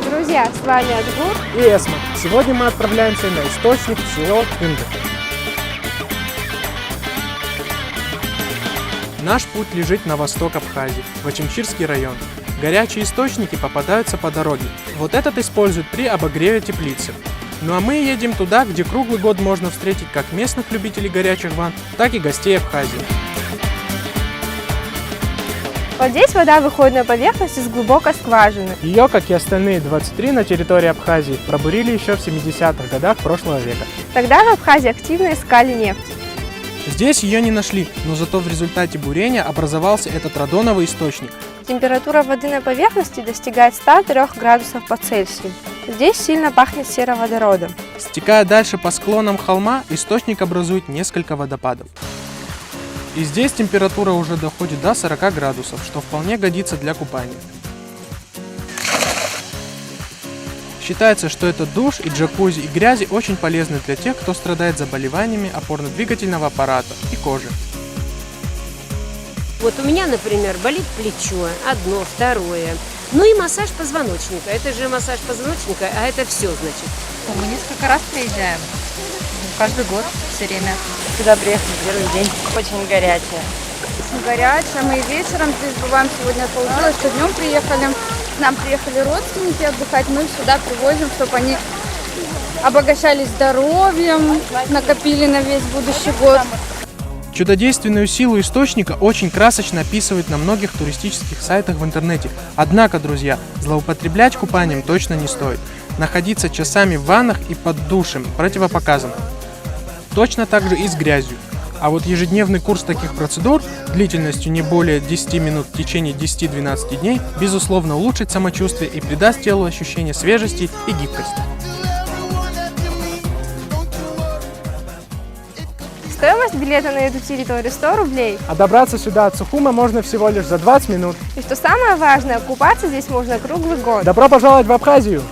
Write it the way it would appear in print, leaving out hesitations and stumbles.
Друзья, с вами Адгур и Эсма. Сегодня мы отправляемся на источник в село Тынды. Наш путь лежит на восток Абхазии, в Очимчирский район. Горячие источники попадаются по дороге. Вот этот используют при обогреве теплицы. Ну а мы едем туда, где круглый год можно встретить как местных любителей горячих ванн, так и гостей Абхазии. Вот здесь вода выходит на поверхность из глубокой скважины. Ее, как и остальные 23 на территории Абхазии, пробурили еще в 70-х годах прошлого века. Тогда в Абхазии активно искали нефть. Здесь ее не нашли, но зато в результате бурения образовался этот радоновый источник. Температура воды на поверхности достигает 103 градусов по Цельсию. Здесь сильно пахнет сероводородом. Стекая дальше по склонам холма, источник образует несколько водопадов. И здесь температура уже доходит до 40 градусов, что вполне годится для купания. Считается, что этот душ и джакузи и грязи очень полезны для тех, кто страдает заболеваниями опорно-двигательного аппарата и кожи. Вот у меня, например, болит плечо, одно, второе. Ну и массаж позвоночника. Это же массаж позвоночника, а это все, значит. Мы несколько раз приезжаем. Каждый год, все время. Сюда приехали первый день. Очень горячая. Горячая. Мы вечером здесь бываем. Сегодня получилось, что днем приехали. К нам приехали родственники отдыхать. Мы их сюда привозим, чтобы они обогащались здоровьем, накопили на весь будущий год. Чудодейственную силу источника очень красочно описывают на многих туристических сайтах в интернете. Однако, друзья, злоупотреблять купанием точно не стоит. Находиться часами в ваннах и под душем противопоказано. Точно так же и с грязью. А вот ежедневный курс таких процедур длительностью не более 10 минут в течение 10-12 дней безусловно улучшит самочувствие и придаст телу ощущение свежести и гибкости. Стоимость билета на эту территорию 100 рублей. А добраться сюда от Сухума можно всего лишь за 20 минут. И что самое важное, купаться здесь можно круглый год. Добро пожаловать в Абхазию!